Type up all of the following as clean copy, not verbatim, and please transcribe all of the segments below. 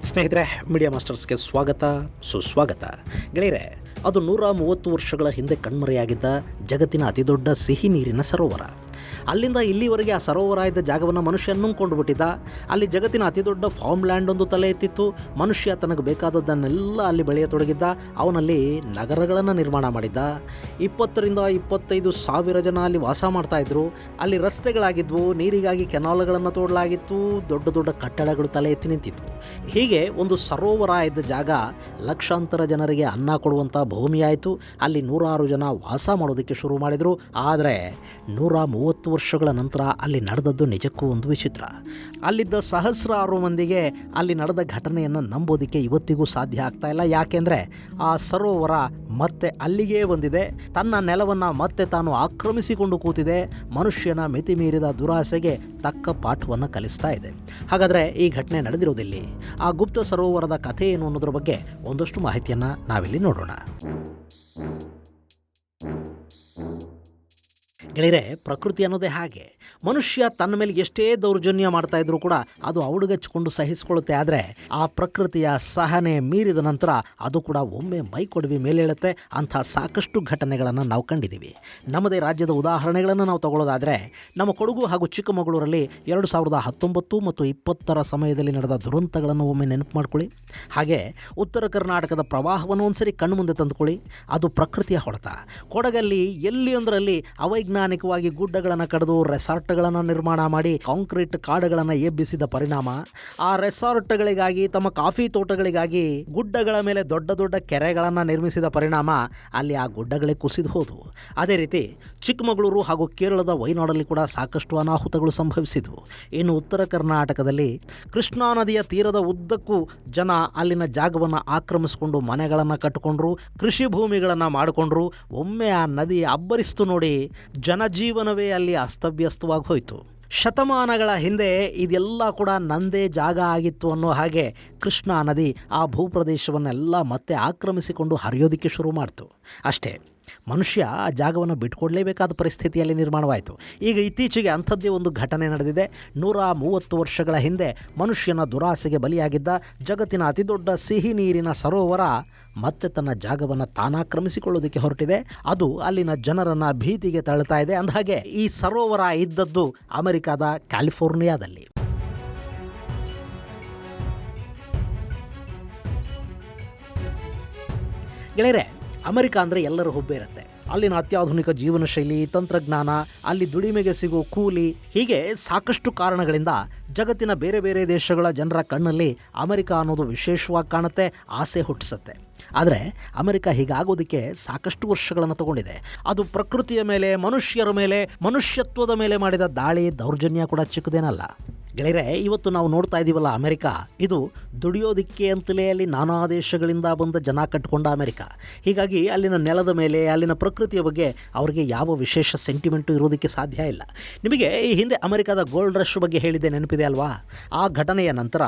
ಸ್ನೇಹಿತರೆ, ಮೀಡಿಯಾ ಮಾಸ್ಟರ್ಸ್ಗೆ ಸ್ವಾಗತ ಸುಸ್ವಾಗತ. ಗೆಳೆಯರೆ, ಅದು 130 ವರ್ಷಗಳ ಹಿಂದೆ ಕಣ್ಮರೆಯಾಗಿದ್ದ ಜಗತ್ತಿನ ಅತಿದೊಡ್ಡ ಸಿಹಿ ನೀರಿನ ಸರೋವರ. ಅಲ್ಲಿಂದ ಇಲ್ಲಿವರೆಗೆ ಆ ಸರೋವರ ಇದ್ದ ಜಾಗವನ್ನು ಮನುಷ್ಯ ನುಂಗ್ಕೊಂಡು ಬಿಟ್ಟಿದ್ದ. ಅಲ್ಲಿ ಜಗತ್ತಿನ ಅತಿದೊಡ್ಡ ಫಾರ್ಮ್ ಲ್ಯಾಂಡ್ ಒಂದು ತಲೆ ಎತ್ತಿತ್ತು. ಮನುಷ್ಯ ತನಗೆ ಬೇಕಾದದ್ದನ್ನೆಲ್ಲ ಅಲ್ಲಿ ಬೆಳೆಯತೊಡಗಿದ್ದ. ಅವನಲ್ಲಿ ನಗರಗಳನ್ನು ನಿರ್ಮಾಣ ಮಾಡಿದ್ದ. 20ರಿಂದ 25 ಸಾವಿರ ಜನ ಅಲ್ಲಿ ವಾಸ ಮಾಡ್ತಾಯಿದ್ರು. ಅಲ್ಲಿ ರಸ್ತೆಗಳಾಗಿದ್ವು, ನೀರಿಗಾಗಿ ಕೆನಾಲ್ಗಳನ್ನು ತೋಡಲಾಗಿತ್ತು, ದೊಡ್ಡ ದೊಡ್ಡ ಕಟ್ಟಡಗಳು ತಲೆ ಎತ್ತಿ ನಿಂತಿತ್ತು. ಹೀಗೆ ಒಂದು ಸರೋವರ ಇದ್ದ ಜಾಗ ಲಕ್ಷಾಂತರ ಜನರಿಗೆ ಅನ್ನ ಕೊಡುವಂಥ ಭೂಮಿಯಾಯಿತು. ಅಲ್ಲಿ 106 ಜನ ವಾಸ ಮಾಡೋದಕ್ಕೆ ಶುರು ಮಾಡಿದರು. ಆದರೆ 130 ವರ್ಷಗಳ ನಂತರ ಅಲ್ಲಿ ನಡೆದದ್ದು ನಿಜಕ್ಕೂ ಒಂದು ವಿಚಿತ್ರ. ಅಲ್ಲಿದ್ದ ಸಹಸ್ರಾರು ಮಂದಿಗೆ ಅಲ್ಲಿ ನಡೆದ ಘಟನೆಯನ್ನು ನಂಬೋದಕ್ಕೆ ಇವತ್ತಿಗೂ ಸಾಧ್ಯ ಆಗ್ತಾ ಇಲ್ಲ. ಯಾಕೆಂದರೆ ಆ ಸರೋವರ ಮತ್ತೆ ಅಲ್ಲಿಗೇ ಬಂದಿದೆ. ತನ್ನ ನೆಲವನ್ನು ಮತ್ತೆ ತಾನು ಆಕ್ರಮಿಸಿಕೊಂಡು ಕೂತಿದೆ. ಮನುಷ್ಯನ ಮಿತಿ ಮೀರಿದ ದುರಾಸೆಗೆ ತಕ್ಕ ಪಾಠವನ್ನು ಕಲಿಸ್ತಾ ಇದೆ. ಹಾಗಾದರೆ ಈ ಘಟನೆ ನಡೆದಿರೋದಿಲ್ಲಿ. ಆ ಗುಪ್ತ ಸರೋವರದ ಕಥೆ ಏನು ಅನ್ನೋದ್ರ ಬಗ್ಗೆ ಒಂದಷ್ಟು ಮಾಹಿತಿಯನ್ನು ನಾವಿಲ್ಲಿ ನೋಡೋಣ. ಗೆಳೆಯರೆ, ಪ್ರಕೃತಿ ಅನ್ನೋದೇ ಹಾಗೆ. ಮನುಷ್ಯ ತನ್ನ ಮೇಲೆ ಎಷ್ಟೇ ದೌರ್ಜನ್ಯ ಮಾಡ್ತಾ ಇದ್ರೂ ಕೂಡ ಅದು ಔಡುಗಚ್ಚಿಕೊಂಡು ಸಹಿಸಿಕೊಳ್ಳುತ್ತೆ. ಆದರೆ ಆ ಪ್ರಕೃತಿಯ ಸಹನೆ ಮೀರಿದ ನಂತರ ಅದು ಕೂಡ ಒಮ್ಮೆ ಮೈ ಕೊಡವಿ ಮೇಲೇಳುತ್ತೆ. ಅಂಥ ಸಾಕಷ್ಟು ಘಟನೆಗಳನ್ನು ನಾವು ಕಂಡಿದ್ದೀವಿ. ನಮ್ಮದೇ ರಾಜ್ಯದ ಉದಾಹರಣೆಗಳನ್ನು ನಾವು ತಗೊಳ್ಳೋದಾದರೆ, ನಮ್ಮ ಕೊಡಗು ಹಾಗೂ ಚಿಕ್ಕಮಗಳೂರಲ್ಲಿ 2019 ಮತ್ತು 20 ಸಮಯದಲ್ಲಿ ನಡೆದ ದುರಂತಗಳನ್ನು ಒಮ್ಮೆ ನೆನಪು ಮಾಡ್ಕೊಳ್ಳಿ. ಹಾಗೆ ಉತ್ತರ ಕರ್ನಾಟಕದ ಪ್ರವಾಹವನ್ನು ಒಂದ್ಸರಿ ಕಣ್ಣು ಮುಂದೆ ತಂದುಕೊಳ್ಳಿ. ಅದು ಪ್ರಕೃತಿಯ ಹೊಡೆತ. ಕೊಡಗಲ್ಲಿ ಎಲ್ಲಿ ಅಂದ್ರಲ್ಲಿ ಅವೈಜ್ಞಾನಿಕವಾಗಿ ಗುಡ್ಡಗಳನ್ನು ಕಡಿದು ರೆಸಾರ್ಟ್ಗಳನ್ನು ನಿರ್ಮಾಣ ಮಾಡಿ ಕಾಂಕ್ರೀಟ್ ಕಾಡುಗಳನ್ನು ಎಬ್ಬಿಸಿದ ಪರಿಣಾಮ, ಆ ರೆಸಾರ್ಟ್ಗಳಿಗಾಗಿ, ತಮ್ಮ ಕಾಫಿ ತೋಟಗಳಿಗಾಗಿ ಗುಡ್ಡಗಳ ಮೇಲೆ ದೊಡ್ಡ ದೊಡ್ಡ ಕೆರೆಗಳನ್ನು ನಿರ್ಮಿಸಿದ ಪರಿಣಾಮ ಅಲ್ಲಿ ಆ ಗುಡ್ಡಗಳೇ ಕುಸಿದು ಹೋದವು. ಅದೇ ರೀತಿ ಚಿಕ್ಕಮಗಳೂರು ಹಾಗೂ ಕೇರಳದ ವೈನಾಡಲ್ಲಿ ಕೂಡ ಸಾಕಷ್ಟು ಅನಾಹುತಗಳು ಸಂಭವಿಸಿದವು. ಇನ್ನು ಉತ್ತರ ಕರ್ನಾಟಕದಲ್ಲಿ ಕೃಷ್ಣಾ ನದಿಯ ತೀರದ ಉದ್ದಕ್ಕೂ ಜನ ಅಲ್ಲಿನ ಜಾಗವನ್ನು ಆಕ್ರಮಿಸಿಕೊಂಡು ಮನೆಗಳನ್ನು ಕಟ್ಟಿಕೊಂಡ್ರು, ಕೃಷಿ ಭೂಮಿಗಳನ್ನು ಮಾಡಿಕೊಂಡ್ರು. ಒಮ್ಮೆ ಆ ನದಿ ಅಬ್ಬರಿಸ್ತು ನೋಡಿ, ಜನಜೀವನವೇ ಅಲ್ಲಿ ಅಸ್ತವ್ಯಸ್ತವಾಗಿ ಹೋಯಿತು. ಶತಮಾನಗಳ ಹಿಂದೆ ಇದೆಲ್ಲ ಕೂಡ ನಂದೇ ಜಾಗ ಆಗಿತ್ತು ಅನ್ನೋ ಹಾಗೆ ಕೃಷ್ಣಾ ನದಿ ಆ ಭೂಪ್ರದೇಶವನ್ನೆಲ್ಲ ಮತ್ತೆ ಆಕ್ರಮಿಸಿಕೊಂಡು ಹರಿಯೋದಕ್ಕೆ ಶುರು ಮಾಡ್ತು. ಅಷ್ಟೇ, ಮನುಷ್ಯ ಆ ಜಾಗವನ್ನು ಬಿಟ್ಕೊಡ್ಲೇಬೇಕಾದ ಪರಿಸ್ಥಿತಿಯಲ್ಲಿ ನಿರ್ಮಾಣವಾಯಿತು. ಈಗ ಇತ್ತೀಚೆಗೆ ಅಂಥದ್ದೇ ಒಂದು ಘಟನೆ ನಡೆದಿದೆ. 130 ವರ್ಷಗಳ ಹಿಂದೆ ಮನುಷ್ಯನ ದುರಾಸೆಗೆ ಬಲಿಯಾಗಿದ್ದ ಜಗತ್ತಿನ ಅತಿದೊಡ್ಡ ಸಿಹಿ ನೀರಿನ ಸರೋವರ ಮತ್ತೆ ತನ್ನ ಜಾಗವನ್ನು ತಾನಾಕ್ರಮಿಸಿಕೊಳ್ಳೋದಕ್ಕೆ ಹೊರಟಿದೆ. ಅದು ಅಲ್ಲಿನ ಜನರನ್ನು ಭೀತಿಗೆ ತಳ್ಳುತ್ತಾ ಇದೆ. ಅಂದಹಾಗೆ ಈ ಸರೋವರ ಇದ್ದದ್ದು ಅಮೆರಿಕದ ಕ್ಯಾಲಿಫೋರ್ನಿಯಾದಲ್ಲಿ. ಗೆಳೆಯರೆ, ಅಮೆರಿಕ ಅಂದರೆ ಎಲ್ಲರ ಹುಬ್ಬೆ ಇರುತ್ತೆ. ಅಲ್ಲಿನ ಅತ್ಯಾಧುನಿಕ ಜೀವನ ಶೈಲಿ, ತಂತ್ರಜ್ಞಾನ, ಅಲ್ಲಿ ದುಡಿಮೆಗೆ ಸಿಗೋ ಕೂಲಿ, ಹೀಗೆ ಸಾಕಷ್ಟು ಕಾರಣಗಳಿಂದ ಜಗತ್ತಿನ ಬೇರೆ ಬೇರೆ ದೇಶಗಳ ಜನರ ಕಣ್ಣಲ್ಲಿ ಅಮೆರಿಕ ಅನ್ನೋದು ವಿಶೇಷವಾಗಿ ಕಾಣುತ್ತೆ, ಆಸೆ ಹುಟ್ಟಿಸುತ್ತೆ. ಆದರೆ ಅಮೆರಿಕ ಹೀಗಾಗೋದಕ್ಕೆ ಸಾಕಷ್ಟು ವರ್ಷಗಳನ್ನು ತಗೊಂಡಿದೆ. ಅದು ಪ್ರಕೃತಿಯ ಮೇಲೆ, ಮನುಷ್ಯರ ಮೇಲೆ, ಮನುಷ್ಯತ್ವದ ಮೇಲೆ ಮಾಡಿದ ದಾಳಿ, ದೌರ್ಜನ್ಯ ಕೂಡ ಚಿಕ್ಕದೇನಲ್ಲ. ಗೆಳೆಯರೆ, ಇವತ್ತು ನಾವು ನೋಡ್ತಾ ಇದ್ದೀವಲ್ಲ ಅಮೆರಿಕ, ಇದು ದುಡಿಯೋದಿಕ್ಕೆ ಅಂತಲೇ ಅಲ್ಲಿ ನಾನಾ ದೇಶಗಳಿಂದ ಬಂದ ಜನ ಕಟ್ಟಿಕೊಂಡ ಅಮೆರಿಕ. ಹೀಗಾಗಿ ಅಲ್ಲಿನ ನೆಲದ ಮೇಲೆ, ಅಲ್ಲಿನ ಪ್ರಕೃತಿಯ ಬಗ್ಗೆ ಅವರಿಗೆ ಯಾವ ವಿಶೇಷ ಸೆಂಟಿಮೆಂಟು ಇರೋದಕ್ಕೆ ಸಾಧ್ಯ ಇಲ್ಲ. ನಿಮಗೆ ಈ ಹಿಂದೆ ಅಮೆರಿಕದ ಗೋಲ್ಡ್ ರಶ್ ಬಗ್ಗೆ ಹೇಳಿದ್ದೆ ನೆನಪಿದೆ ಅಲ್ವಾ? ಆ ಘಟನೆಯ ನಂತರ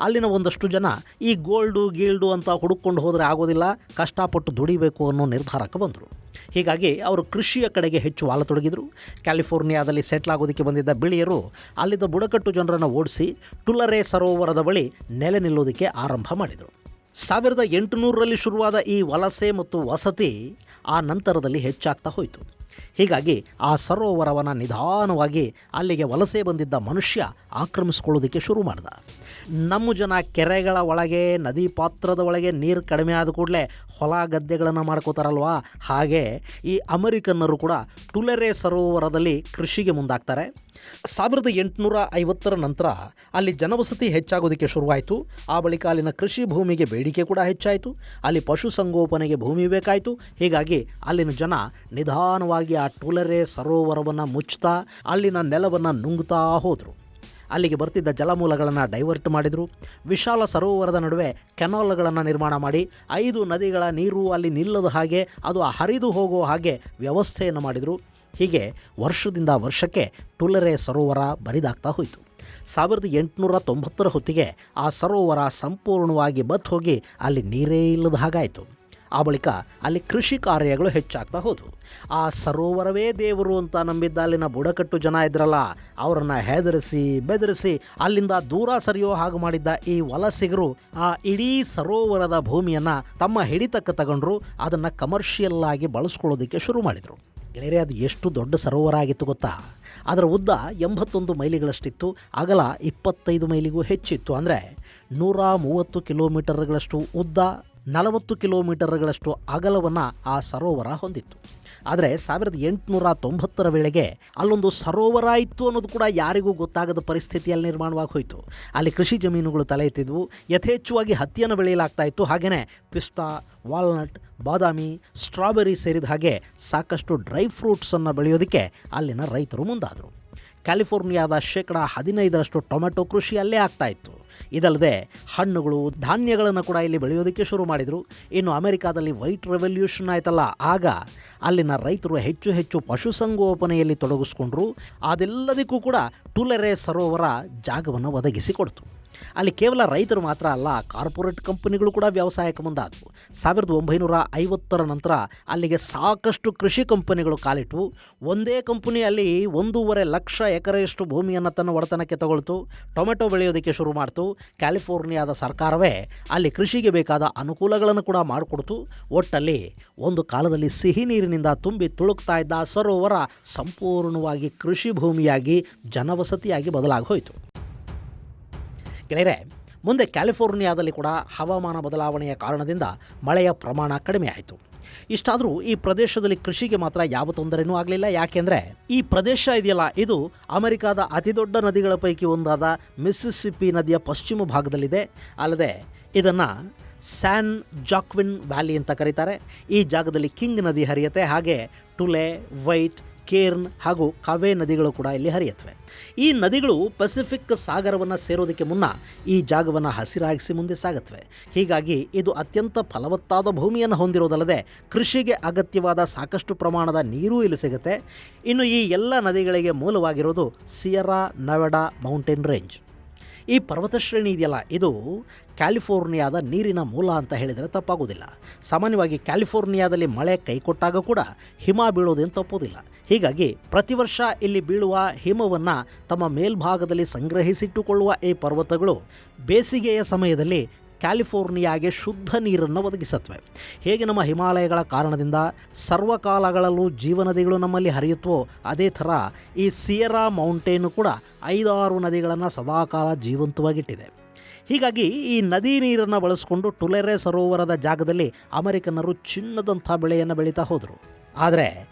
ಅಲ್ಲಿನ ಒಂದಷ್ಟು ಜನ ಈ ಗೋಲ್ಡು ಅಂತ ಹುಡುಕೊಂಡು ಹೋದರೆ ಆಗೋದಿಲ್ಲ, ಕಷ್ಟಪಟ್ಟು ದುಡಿಬೇಕು ಅನ್ನೋ ನಿರ್ಧಾರಕ್ಕೆ ಬಂದರು. ಹೀಗಾಗಿ ಅವರು ಕೃಷಿಯ ಕಡೆಗೆ ಹೆಚ್ಚು ವಾಲತೊಡಗಿದರು. ಕ್ಯಾಲಿಫೋರ್ನಿಯಾದಲ್ಲಿ ಸೆಟ್ಲ್ ಆಗೋದಕ್ಕೆ ಬಂದಿದ್ದ ಬಿಳಿಯರು ಅಲ್ಲಿದ್ದ ಬುಡಕಟ್ಟು ಜನರನ್ನು ಓಡಿಸಿ ಟುಲರೆ ಸರೋವರದ ಬಳಿ ನೆಲೆ ನಿಲ್ಲೋದಕ್ಕೆ ಆರಂಭ ಮಾಡಿದರು. 1800ರಲ್ಲಿ ಶುರುವಾದ ಈ ವಲಸೆ ಮತ್ತು ವಸತಿ ಆ ನಂತರದಲ್ಲಿ ಹೆಚ್ಚಾಗ್ತಾ ಹೋಯಿತು. ಹೀಗಾಗಿ ಆ ಸರೋವರವನ್ನು ನಿಧಾನವಾಗಿ ಅಲ್ಲಿಗೆ ವಲಸೆ ಬಂದಿದ್ದ ಮನುಷ್ಯ ಆಕ್ರಮಿಸ್ಕೊಳ್ಳೋದಕ್ಕೆ ಶುರು ಮಾಡ್ದ. ನಮ್ಮ ಜನ ಕೆರೆಗಳ ಒಳಗೆ, ನದಿ ಪಾತ್ರದ ಒಳಗೆ ನೀರು ಕಡಿಮೆ ಆದ ಕೂಡಲೇ ಹೊಲ ಗದ್ದೆಗಳನ್ನು ಮಾಡ್ಕೋತಾರಲ್ವಾ, ಹಾಗೆ ಈ ಅಮೆರಿಕನ್ನರು ಕೂಡ ಟುಲೆರೆ ಸರೋವರದಲ್ಲಿ ಕೃಷಿಗೆ ಮುಂದಾಗ್ತಾರೆ. 1850ರ ನಂತರ ಅಲ್ಲಿ ಜನವಸತಿ ಹೆಚ್ಚಾಗೋದಕ್ಕೆ ಶುರುವಾಯಿತು. ಆ ಬಳಿಕ ಅಲ್ಲಿನ ಕೃಷಿ ಭೂಮಿಗೆ ಬೇಡಿಕೆ ಕೂಡ ಹೆಚ್ಚಾಯಿತು. ಅಲ್ಲಿ ಪಶುಸಂಗೋಪನೆಗೆ ಭೂಮಿ ಬೇಕಾಯಿತು. ಹೀಗಾಗಿ ಅಲ್ಲಿನ ಜನ ನಿಧಾನವಾಗಿ ಆ ಟುಲೆರೆ ಸರೋವರವನ್ನು ಮುಚ್ಚುತ್ತಾ ಅಲ್ಲಿನ ನೆಲವನ್ನು ನುಂಗುತ್ತಾ ಹೋದರು. ಅಲ್ಲಿಗೆ ಬರ್ತಿದ್ದ ಜಲಮೂಲಗಳನ್ನು ಡೈವರ್ಟ್ ಮಾಡಿದರು. ವಿಶಾಲ ಸರೋವರದ ನಡುವೆ ಕೆನಾಲ್ಗಳನ್ನು ನಿರ್ಮಾಣ ಮಾಡಿ 5 ನದಿಗಳ ನೀರು ಅಲ್ಲಿ ನಿಲ್ಲದ ಹಾಗೆ, ಅದು ಹರಿದು ಹೋಗೋ ಹಾಗೆ ವ್ಯವಸ್ಥೆಯನ್ನು ಮಾಡಿದರು. ಹೀಗೆ ವರ್ಷದಿಂದ ವರ್ಷಕ್ಕೆ ಟುಲೆರೆ ಸರೋವರ ಬರಿದಾಗ್ತಾ ಹೋಯಿತು. 1890ರ ಹೊತ್ತಿಗೆ ಆ ಸರೋವರ ಸಂಪೂರ್ಣವಾಗಿ ಬತ್ತು ಹೋಗಿ ಅಲ್ಲಿ ನೀರೇ ಇಲ್ಲದ ಹಾಗಾಯಿತು. ಆ ಬಳಿಕ ಅಲ್ಲಿ ಕೃಷಿ ಕಾರ್ಯಗಳು ಹೆಚ್ಚಾಗ್ತಾ ಹೋದವು. ಆ ಸರೋವರವೇ ದೇವರು ಅಂತ ನಂಬಿದ್ದ ಅಲ್ಲಿನ ಬುಡಕಟ್ಟು ಜನ ಇದ್ರಲ್ಲ, ಅವರನ್ನು ಹೆದರಿಸಿ ಬೆದರಿಸಿ ಅಲ್ಲಿಂದ ದೂರ ಸರಿಯೋ ಹಾಗೆ ಮಾಡಿದ್ದ ಈ ವಲಸಿಗರು ಆ ಇಡೀ ಸರೋವರದ ಭೂಮಿಯನ್ನು ತಮ್ಮ ಹಿಡಿತಕ್ಕೆ ತಗೊಂಡ್ರು. ಅದನ್ನು ಕಮರ್ಷಿಯಲ್ ಆಗಿ ಬಳಸ್ಕೊಳ್ಳೋದಕ್ಕೆ ಶುರು ಮಾಡಿದರು. ಗೆಳೆಯರೆ, ಅದು ಎಷ್ಟು ದೊಡ್ಡ ಸರೋವರ ಆಗಿತ್ತು ಗೊತ್ತಾ? ಅದರ ಉದ್ದ 81 ಮೈಲಿಗಳಷ್ಟಿತ್ತು, ಅಗಲ 25 ಮೈಲಿಗೂ ಹೆಚ್ಚಿತ್ತು. ಅಂದರೆ 130 ಕಿಲೋಮೀಟರ್ಗಳಷ್ಟು ಉದ್ದ, 40 ಕಿಲೋಮೀಟರ್ಗಳಷ್ಟು ಅಗಲವನ್ನು ಆ ಸರೋವರ ಹೊಂದಿತ್ತು. ಆದರೆ 1890ರ ವೇಳೆಗೆ ಅಲ್ಲೊಂದು ಸರೋವರ ಇತ್ತು ಅನ್ನೋದು ಕೂಡ ಯಾರಿಗೂ ಗೊತ್ತಾಗದ ಪರಿಸ್ಥಿತಿಯಲ್ಲಿ ನಿರ್ಮಾಣವಾಗಿ ಹೋಯಿತು. ಅಲ್ಲಿ ಕೃಷಿ ಜಮೀನುಗಳು ತಲೆ ಎತ್ತಿದ್ವು, ಯಥೇಚ್ಛವಾಗಿ ಹತ್ತಿಯನ್ನು ಬೆಳೆಯಲಾಗ್ತಾ ಇತ್ತು. ಹಾಗೆಯೇ ಪಿಸ್ತಾ, ವಾಲ್ನಟ್, ಬಾದಾಮಿ, ಸ್ಟ್ರಾಬೆರಿ ಸೇರಿದ ಹಾಗೆ ಸಾಕಷ್ಟು ಡ್ರೈ ಫ್ರೂಟ್ಸನ್ನು ಬೆಳೆಯೋದಕ್ಕೆ ಅಲ್ಲಿನ ರೈತರು ಮುಂದಾದರು. ಕ್ಯಾಲಿಫೋರ್ನಿಯಾದ 15% ಟೊಮೆಟೊ ಕೃಷಿ ಅಲ್ಲೇ ಆಗ್ತಾ ಇತ್ತು. ಇದಲ್ಲದೆ ಹಣ್ಣುಗಳು, ಧಾನ್ಯಗಳನ್ನು ಕೂಡ ಇಲ್ಲಿ ಬೆಳೆಯೋದಕ್ಕೆ ಶುರು ಮಾಡಿದರು. ಇನ್ನು ಅಮೆರಿಕಾದಲ್ಲಿ ವೈಟ್ ರೆವಲ್ಯೂಷನ್ ಆಯ್ತಲ್ಲ, ಆಗ ಅಲ್ಲಿನ ರೈತರು ಹೆಚ್ಚು ಹೆಚ್ಚು ಪಶುಸಂಗೋಪನೆಯಲ್ಲಿ ತೊಡಗಿಸ್ಕೊಂಡ್ರು. ಅದೆಲ್ಲದಕ್ಕೂ ಕೂಡ ಟುಲೆರೆ ಸರೋವರ ಜಾಗವನ್ನು ಒದಗಿಸಿಕೊಡ್ತು. ಅಲ್ಲಿ ಕೇವಲ ರೈತರು ಮಾತ್ರ ಅಲ್ಲ, ಕಾರ್ಪೊರೇಟ್ ಕಂಪನಿಗಳು ಕೂಡ ವ್ಯವಸಾಯಕ್ಕೆ ಮುಂದಾದವು. 1950ರ ನಂತರ ಅಲ್ಲಿಗೆ ಸಾಕಷ್ಟು ಕೃಷಿ ಕಂಪನಿಗಳು ಕಾಲಿಟ್ಟವು. ಒಂದೇ ಕಂಪನಿ ಅಲ್ಲಿ 1.5 ಲಕ್ಷ ಎಕರೆಯಷ್ಟು ಭೂಮಿಯನ್ನು ತನ್ನ ಒಡೆತನಕ್ಕೆ ತಗೊಳ್ತು. ಟೊಮೆಟೊ ಬೆಳೆಯೋದಕ್ಕೆ ಶುರು ಮಾಡ್ತು. ಕ್ಯಾಲಿಫೋರ್ನಿಯಾದ ಸರ್ಕಾರವೇ ಅಲ್ಲಿ ಕೃಷಿಗೆ ಬೇಕಾದ ಅನುಕೂಲಗಳನ್ನು ಕೂಡ ಮಾಡಿಕೊಡ್ತು. ಒಟ್ಟಲ್ಲಿ ಒಂದು ಕಾಲದಲ್ಲಿ ಸಿಹಿ ನೀರಿನಿಂದ ತುಂಬಿ ತುಳುಕ್ತಾ ಇದ್ದ ಸರೋವರ ಸಂಪೂರ್ಣವಾಗಿ ಕೃಷಿ ಭೂಮಿಯಾಗಿ ಜನವಸತಿಯಾಗಿ ಬದಲಾಗಿ ಹೋಯಿತು. ಗೆಳೆಯರೆ, ಮುಂದೆ ಕ್ಯಾಲಿಫೋರ್ನಿಯಾದಲ್ಲಿ ಕೂಡ ಹವಾಮಾನ ಬದಲಾವಣೆಯ ಕಾರಣದಿಂದ ಮಳೆಯ ಪ್ರಮಾಣ ಕಡಿಮೆ ಆಯಿತು. ಇಷ್ಟಾದರೂ ಈ ಪ್ರದೇಶದಲ್ಲಿ ಕೃಷಿಗೆ ಮಾತ್ರ ಯಾವ ತೊಂದರೆನೂ ಆಗಲಿಲ್ಲ. ಯಾಕೆಂದರೆ ಈ ಪ್ರದೇಶ ಇದೆಯಲ್ಲ, ಇದು ಅಮೆರಿಕಾದ ಅತಿದೊಡ್ಡ ನದಿಗಳ ಪೈಕಿ ಒಂದಾದ ಮಿಸ್ಸಿಸಿಪ್ಪಿ ನದಿಯ ಪಶ್ಚಿಮ ಭಾಗದಲ್ಲಿದೆ. ಅಲ್ಲದೆ ಇದನ್ನು ಸ್ಯಾನ್ ಜಾಕ್ವಿನ್ ವ್ಯಾಲಿ ಅಂತ ಕರೀತಾರೆ. ಈ ಜಾಗದಲ್ಲಿ ಕಿಂಗ್ ನದಿ ಹರಿಯುತ್ತೆ. ಹಾಗೆ ಟುಲೆ, ವೈಟ್, ಕೇರ್ನ್ ಹಾಗೂ ಕಾವೆ ನದಿಗಳು ಕೂಡ ಇಲ್ಲಿ ಹರಿಯುತ್ತವೆ. ಈ ನದಿಗಳು ಪೆಸಿಫಿಕ್ ಸಾಗರವನ್ನು ಸೇರೋದಕ್ಕೆ ಮುನ್ನ ಈ ಜಾಗವನ್ನು ಹಸಿರಾಗಿಸಿ ಮುಂದೆ ಸಾಗುತ್ತವೆ. ಹೀಗಾಗಿ ಇದು ಅತ್ಯಂತ ಫಲವತ್ತಾದ ಭೂಮಿಯನ್ನು ಹೊಂದಿರೋದಲ್ಲದೆ ಕೃಷಿಗೆ ಅಗತ್ಯವಾದ ಸಾಕಷ್ಟು ಪ್ರಮಾಣದ ನೀರು ಇಲ್ಲಿ ಸಿಗುತ್ತೆ. ಇನ್ನು ಈ ಎಲ್ಲ ನದಿಗಳಿಗೆ ಮೂಲವಾಗಿರೋದು ಸಿಯರಾ ನೆವಾಡಾ ಮೌಂಟೇನ್ ರೇಂಜ್. ಈ ಪರ್ವತ ಶ್ರೇಣಿ ಇದೆಯಲ್ಲ, ಇದು ಕ್ಯಾಲಿಫೋರ್ನಿಯಾದ ನೀರಿನ ಮೂಲ ಅಂತ ಹೇಳಿದರೆ ತಪ್ಪಾಗೋದಿಲ್ಲ. ಸಾಮಾನ್ಯವಾಗಿ ಕ್ಯಾಲಿಫೋರ್ನಿಯಾದಲ್ಲಿ ಮಳೆ ಕೈಕೊಟ್ಟಾಗ ಕೂಡ ಹಿಮ ಬೀಳೋದೇನು ತಪ್ಪೋದಿಲ್ಲ. ಹೀಗಾಗಿ ಪ್ರತಿ ವರ್ಷ ಇಲ್ಲಿ ಬೀಳುವ ಹಿಮವನ್ನು ತಮ್ಮ ಮೇಲ್ಭಾಗದಲ್ಲಿ ಸಂಗ್ರಹಿಸಿಟ್ಟುಕೊಳ್ಳುವ ಈ ಪರ್ವತಗಳು ಬೇಸಿಗೆಯ ಸಮಯದಲ್ಲಿ ಕ್ಯಾಲಿಫೋರ್ನಿಯಾಗೆ ಶುದ್ಧ ನೀರನ್ನು ಒದಗಿಸುತ್ತವೆ. ಹೇಗೆ ನಮ್ಮ ಹಿಮಾಲಯಗಳ ಕಾರಣದಿಂದ ಸರ್ವಕಾಲಗಳಲ್ಲೂ ಜೀವನದಿಗಳು ನಮ್ಮಲ್ಲಿ ಹರಿಯುತ್ತವೋ, ಅದೇ ಥರ ಈ ಸಿಯರಾ ಮೌಂಟೇನು ಕೂಡ 5-6 ನದಿಗಳನ್ನು ಸದಾಕಾಲ ಜೀವಂತವಾಗಿಟ್ಟಿದೆ. ಹೀಗಾಗಿ ಈ ನದಿ ನೀರನ್ನು ಬಳಸಿಕೊಂಡು ಟುಲೆರೆ ಸರೋವರದ ಜಾಗದಲ್ಲಿ ಅಮೆರಿಕನ್ನರು ಚಿನ್ನದಂಥ ಬೆಳೆಯನ್ನು ಬೆಳೀತಾ ಹೋದರು. ಆದರೆ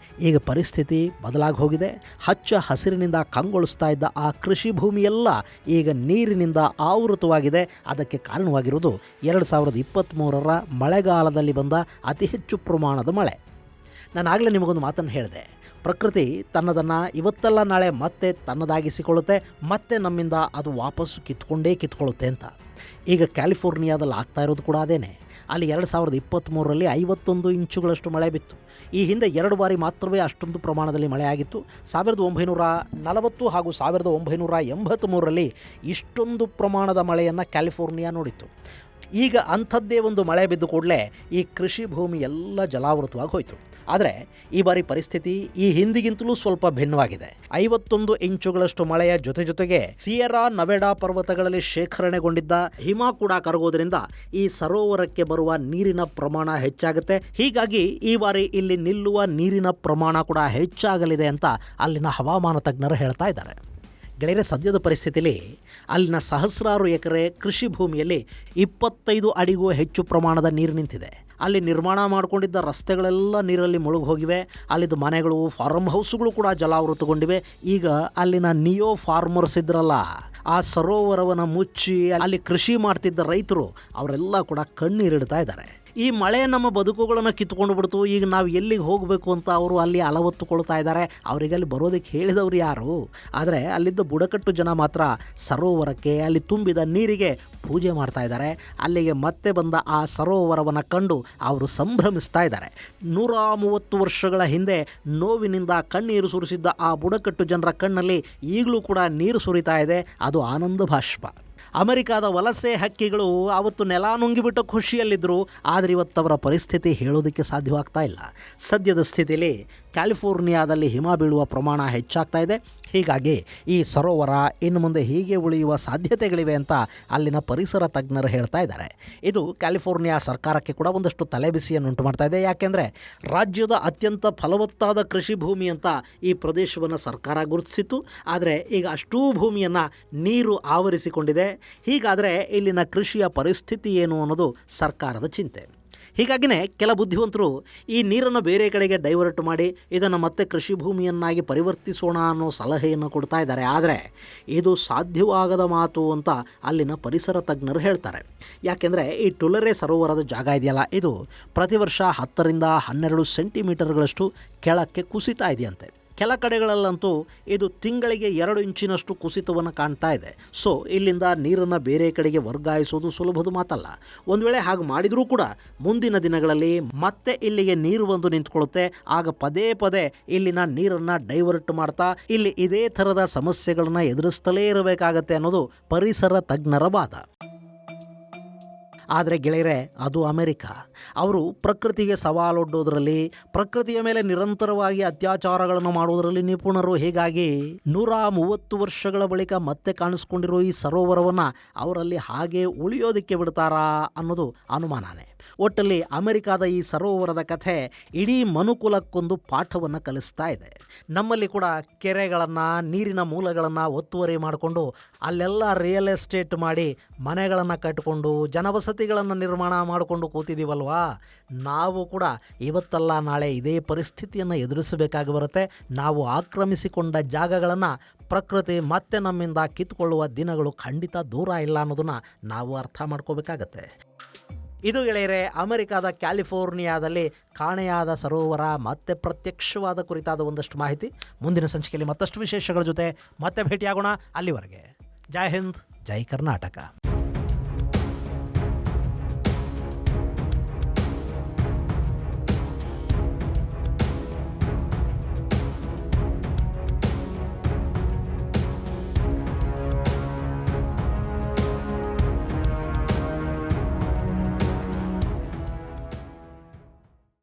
ಈಗ ಪರಿಸ್ಥಿತಿ ಬದಲಾಗಿ ಹೋಗಿದೆ. ಹಚ್ಚ ಹಸಿರಿನಿಂದ ಕಂಗೊಳಿಸ್ತಾ ಇದ್ದ ಆ ಕೃಷಿ ಭೂಮಿಯೆಲ್ಲ ಈಗ ನೀರಿನಿಂದ ಆವೃತವಾಗಿದೆ. ಅದಕ್ಕೆ ಕಾರಣವಾಗಿರುವುದು 2023ರ ಮಳೆಗಾಲದಲ್ಲಿ ಬಂದ ಅತಿ ಹೆಚ್ಚು ಪ್ರಮಾಣದ ಮಳೆ. ನಾನು ಆಗಲೇ ನಿಮಗೊಂದು ಮಾತನ್ನು ಹೇಳಿದೆ, ಪ್ರಕೃತಿ ತನ್ನದನ್ನು ಇವತ್ತೆಲ್ಲ ನಾಳೆ ಮತ್ತೆ ತನ್ನದಾಗಿಸಿಕೊಳ್ಳುತ್ತೆ, ಮತ್ತೆ ನಮ್ಮಿಂದ ಅದು ವಾಪಸ್ಸು ಕಿತ್ಕೊಳ್ಳುತ್ತೆ ಅಂತ. ಈಗ ಕ್ಯಾಲಿಫೋರ್ನಿಯಾದಲ್ಲಿ ಆಗ್ತಾ ಇರೋದು ಕೂಡ ಅದೇನೆ. ಅಲ್ಲಿ 2023ರಲ್ಲಿ 51 ಇಂಚುಗಳಷ್ಟು ಮಳೆ ಬಿತ್ತು. ಈ ಹಿಂದೆ 2 ಬಾರಿ ಮಾತ್ರವೇ ಅಷ್ಟೊಂದು ಪ್ರಮಾಣದಲ್ಲಿ ಮಳೆ ಆಗಿತ್ತು. 1940 ಹಾಗೂ 1983ರಲ್ಲಿ ಇಷ್ಟೊಂದು ಪ್ರಮಾಣದ ಮಳೆಯನ್ನು ಕ್ಯಾಲಿಫೋರ್ನಿಯಾ ನೋಡಿತ್ತು. ಈಗ ಅಂಥದ್ದೇ ಒಂದು ಮಳೆ ಬಿದ್ದು ಕೂಡಲೇ ಈ ಕೃಷಿ ಭೂಮಿ ಎಲ್ಲ ಜಲಾವೃತವಾಗಿ ಹೋಯಿತು. ಆದರೆ ಈ ಬಾರಿ ಪರಿಸ್ಥಿತಿ ಈ ಹಿಂದಿಗಿಂತಲೂ ಸ್ವಲ್ಪ ಭಿನ್ನವಾಗಿದೆ. 51 ಇಂಚುಗಳಷ್ಟು ಮಳೆಯ ಜೊತೆಗೆ ಸಿಯರಾ ನೆವಾಡಾ ಪರ್ವತಗಳಲ್ಲಿ ಶೇಖರಣೆಗೊಂಡಿದ್ದ ಹಿಮ ಕೂಡ ಕರಗೋದ್ರಿಂದ ಈ ಸರೋವರಕ್ಕೆ ಬರುವ ನೀರಿನ ಪ್ರಮಾಣ ಹೆಚ್ಚಾಗುತ್ತೆ. ಹೀಗಾಗಿ ಈ ಬಾರಿ ಇಲ್ಲಿ ನಿಲ್ಲುವ ನೀರಿನ ಪ್ರಮಾಣ ಕೂಡ ಹೆಚ್ಚಾಗಲಿದೆ ಅಂತ ಅಲ್ಲಿನ ಹವಾಮಾನ ತಜ್ಞರು ಹೇಳ್ತಾ ಇದ್ದಾರೆ. ಗೆಳೆಯರೆ, ಸದ್ಯದ ಪರಿಸ್ಥಿತಿಯಲ್ಲಿ ಅಲ್ಲಿನ ಸಹಸ್ರಾರು ಎಕರೆ ಕೃಷಿ ಭೂಮಿಯಲ್ಲಿ 25 ಅಡಿಗೂ ಹೆಚ್ಚು ಪ್ರಮಾಣದ ನೀರು ನಿಂತಿದೆ. ಅಲ್ಲಿ ನಿರ್ಮಾಣ ಮಾಡಿಕೊಂಡಿದ್ದ ರಸ್ತೆಗಳೆಲ್ಲ ನೀರಲ್ಲಿ ಮುಳುಗಿ ಹೋಗಿವೆ. ಅಲ್ಲಿದ್ದ ಮನೆಗಳು, ಫಾರ್ಮ್ ಹೌಸ್ಗಳು ಕೂಡ ಜಲಾವೃತಗೊಂಡಿವೆ. ಈಗ ಅಲ್ಲಿನ ನಿಯೋ ಫಾರ್ಮರ್ಸ್ ಇದ್ರಲ್ಲ, ಆ ಸರೋವರವನ್ನು ಮುಚ್ಚಿ ಅಲ್ಲಿ ಕೃಷಿ ಮಾಡ್ತಿದ್ದ ರೈತರು ಅವರೆಲ್ಲ ಕೂಡ ಕಣ್ಣೀರಿಡ್ತಾ ಇದ್ದಾರೆ. ಈ ಮಳೆ ನಮ್ಮ ಬದುಕುಗಳನ್ನು ಕಿತ್ಕೊಂಡು ಬಿಡ್ತು, ಈಗ ನಾವು ಎಲ್ಲಿಗೆ ಹೋಗಬೇಕು ಅಂತ ಅವರು ಅಲ್ಲಿ ಅಲವತ್ತುಕೊಳ್ತಾ ಇದ್ದಾರೆ. ಅವರಿಗೆ ಅಲ್ಲಿ ಬರೋದಕ್ಕೆ ಹೇಳಿದವರು ಯಾರು? ಆದರೆ ಅಲ್ಲಿದ್ದ ಬುಡಕಟ್ಟು ಜನ ಮಾತ್ರ ಸರೋವರಕ್ಕೆ, ಅಲ್ಲಿ ತುಂಬಿದ ನೀರಿಗೆ ಪೂಜೆ ಮಾಡ್ತಾ ಇದ್ದಾರೆ. ಅಲ್ಲಿಗೆ ಮತ್ತೆ ಬಂದ ಆ ಸರೋವರವನ್ನು ಕಂಡು ಅವರು ಸಂಭ್ರಮಿಸ್ತಾ ಇದ್ದಾರೆ. 130 ವರ್ಷಗಳ ಹಿಂದೆ ನೋವಿನಿಂದ ಕಣ್ಣೀರು ಸುರಿಸಿದ್ದ ಆ ಬುಡಕಟ್ಟು ಜನರ ಕಣ್ಣಲ್ಲಿ ಈಗಲೂ ಕೂಡ ನೀರು ಸುರಿತಾ ಇದೆ. ಅದು ಆನಂದ ಬಾಷ್ಪ. ಅಮೆರಿಕಾದ ವಲಸೆ ಹಕ್ಕಿಗಳು ಆವತ್ತು ನೆಲ ನುಂಗಿಬಿಟ್ಟು ಖುಷಿಯಲ್ಲಿದ್ದರು. ಆದರೆ ಇವತ್ತವರ ಪರಿಸ್ಥಿತಿ ಹೇಳೋದಕ್ಕೆ ಸಾಧ್ಯವಾಗ್ತಾ ಇಲ್ಲ. ಸದ್ಯದ ಸ್ಥಿತಿಯಲ್ಲಿ ಕ್ಯಾಲಿಫೋರ್ನಿಯಾದಲ್ಲಿ ಹಿಮ ಬೀಳುವ ಪ್ರಮಾಣ ಹೆಚ್ಚಾಗ್ತಾ ಇದೆ. ಹೀಗಾಗಿ ಈ ಸರೋವರ ಇನ್ನು ಮುಂದೆ ಹೀಗೆ ಉಳಿಯುವ ಸಾಧ್ಯತೆಗಳಿವೆ ಅಂತ ಅಲ್ಲಿನ ಪರಿಸರ ತಜ್ಞರು ಹೇಳ್ತಾ ಇದ್ದಾರೆ. ಇದು ಕ್ಯಾಲಿಫೋರ್ನಿಯಾ ಸರ್ಕಾರಕ್ಕೆ ಕೂಡ ಒಂದಷ್ಟು ತಲೆಬಿಸಿಯನ್ನುಂಟು ಮಾಡ್ತಾ ಇದೆ. ಯಾಕೆಂದರೆ ರಾಜ್ಯದ ಅತ್ಯಂತ ಫಲವತ್ತಾದ ಕೃಷಿ ಭೂಮಿ ಅಂತ ಈ ಪ್ರದೇಶವನ್ನು ಸರ್ಕಾರ ಗುರುತಿಸಿತ್ತು. ಆದರೆ ಈಗ ಅಷ್ಟೂ ಭೂಮಿಯನ್ನು ನೀರು ಆವರಿಸಿಕೊಂಡಿದೆ. ಹೀಗಾದರೆ ಇಲ್ಲಿನ ಕೃಷಿಯ ಪರಿಸ್ಥಿತಿ ಏನು ಅನ್ನೋದು ಸರ್ಕಾರದ ಚಿಂತೆ. ಹೀಗಾಗಿಯೇ ಕೆಲ ಬುದ್ಧಿವಂತರು ಈ ನೀರನ್ನು ಬೇರೆ ಕಡೆಗೆ ಡೈವರ್ಟ್ ಮಾಡಿ ಇದನ್ನು ಮತ್ತೆ ಕೃಷಿ ಭೂಮಿಯನ್ನಾಗಿ ಪರಿವರ್ತಿಸೋಣ ಅನ್ನೋ ಸಲಹೆಯನ್ನು ಕೊಡ್ತಾ ಇದ್ದಾರೆ. ಆದರೆ ಇದು ಸಾಧ್ಯವಾಗದ ಮಾತು ಅಂತ ಅಲ್ಲಿನ ಪರಿಸರ ತಜ್ಞರು ಹೇಳ್ತಾರೆ. ಯಾಕೆಂದರೆ ಈ ಟುಲರೆ ಸರೋವರದ ಜಾಗ ಇದೆಯಲ್ಲ, ಇದು ಪ್ರತಿ ವರ್ಷ 10 ರಿಂದ 12 ಸೆಂಟಿಮೀಟರ್ಗಳಷ್ಟು ಕೆಳಕ್ಕೆ ಕುಸಿತಾ ಇದೆಯಂತೆ. ಕೆಲ ಕಡೆಗಳಲ್ಲಂತೂ ಇದು ತಿಂಗಳಿಗೆ 2 ಇಂಚಿನಷ್ಟು ಕುಸಿತವನ್ನು ಕಾಣ್ತಾ ಇದೆ. ಸೊ ಇಲ್ಲಿಂದ ನೀರನ್ನು ಬೇರೆ ಕಡೆಗೆ ವರ್ಗಾಯಿಸೋದು ಸುಲಭದ ಮಾತಲ್ಲ. ಒಂದು ವೇಳೆ ಹಾಗೆ ಮಾಡಿದರೂ ಕೂಡ ಮುಂದಿನ ದಿನಗಳಲ್ಲಿ ಮತ್ತೆ ಇಲ್ಲಿಗೆ ನೀರು ಬಂದು ನಿಂತ್ಕೊಳ್ಳುತ್ತೆ. ಆಗ ಪದೇ ಪದೇ ಇಲ್ಲಿನ ನೀರನ್ನು ಡೈವರ್ಟ್ ಮಾಡ್ತಾ ಇಲ್ಲಿ ಇದೇ ಥರದ ಸಮಸ್ಯೆಗಳನ್ನು ಎದುರಿಸ್ತಲೇ ಇರಬೇಕಾಗತ್ತೆ ಅನ್ನೋದು ಪರಿಸರ ತಜ್ಞರ ವಾದ. ಆದರೆ ಗೆಳೆಯರೆ, ಅದು ಅಮೆರಿಕ. ಅವರು ಪ್ರಕೃತಿಗೆ ಸವಾಲೊಡ್ಡೋದ್ರಲ್ಲಿ, ಪ್ರಕೃತಿಯ ಮೇಲೆ ನಿರಂತರವಾಗಿ ಅತ್ಯಾಚಾರಗಳನ್ನು ಮಾಡುವುದರಲ್ಲಿ ನಿಪುಣರು. ಹೀಗಾಗಿ 130 ವರ್ಷಗಳ ಬಳಿಕ ಮತ್ತೆ ಕಾಣಿಸ್ಕೊಂಡಿರೋ ಈ ಸರೋವರವನ್ನು ಅವರಲ್ಲಿ ಹಾಗೆ ಉಳಿಯೋದಕ್ಕೆ ಬಿಡ್ತಾರಾ ಅನ್ನೋದು ಅನುಮಾನನೇ. ಒಟ್ಟಲ್ಲಿ ಅಮೆರಿಕಾದ ಈ ಸರೋವರದ ಕಥೆ ಇಡೀ ಮನುಕುಲಕ್ಕೊಂದು ಪಾಠವನ್ನು ಕಲಿಸ್ತಾ ಇದೆ. ನಮ್ಮಲ್ಲಿ ಕೂಡ ಕೆರೆಗಳನ್ನು, ನೀರಿನ ಮೂಲಗಳನ್ನು ಒತ್ತುವರಿ ಮಾಡಿಕೊಂಡು ಅಲ್ಲೆಲ್ಲ ರಿಯಲ್ ಎಸ್ಟೇಟ್ ಮಾಡಿ ಮನೆಗಳನ್ನು ಕಟ್ಟಿಕೊಂಡು ಜನವಸತಿಗಳನ್ನು ನಿರ್ಮಾಣ ಮಾಡಿಕೊಂಡು ಕೂತಿದ್ದೀವಲ್ವಾ. ನಾವು ಕೂಡ ಇವತ್ತಲ್ಲ ನಾಳೆ ಇದೇ ಪರಿಸ್ಥಿತಿಯನ್ನು ಎದುರಿಸಬೇಕಾಗಿ ಬರುತ್ತೆ. ನಾವು ಆಕ್ರಮಿಸಿಕೊಂಡ ಜಾಗಗಳನ್ನು ಪ್ರಕೃತಿ ಮತ್ತೆ ನಮ್ಮಿಂದ ಕಿತ್ತುಕೊಳ್ಳುವ ದಿನಗಳು ಖಂಡಿತ ದೂರ ಇಲ್ಲ ಅನ್ನೋದನ್ನು ನಾವು ಅರ್ಥ ಮಾಡ್ಕೋಬೇಕಾಗತ್ತೆ. ಇದು ಗೆಳೆಯರೆ, ಅಮೆರಿಕಾದ ಕ್ಯಾಲಿಫೋರ್ನಿಯಾದಲ್ಲಿ ಕಾಣೆಯಾದ ಸರೋವರ ಮತ್ತೆ ಪ್ರತ್ಯಕ್ಷವಾದ ಕುರಿತಾದ ಒಂದಷ್ಟು ಮಾಹಿತಿ. ಮುಂದಿನ ಸಂಚಿಕೆಯಲ್ಲಿ ಮತ್ತಷ್ಟು ವಿಶೇಷಗಳ ಜೊತೆ ಮತ್ತೆ ಭೇಟಿಯಾಗೋಣ. ಅಲ್ಲಿವರೆಗೆ ಜೈ ಹಿಂದ್, ಜೈ ಕರ್ನಾಟಕ.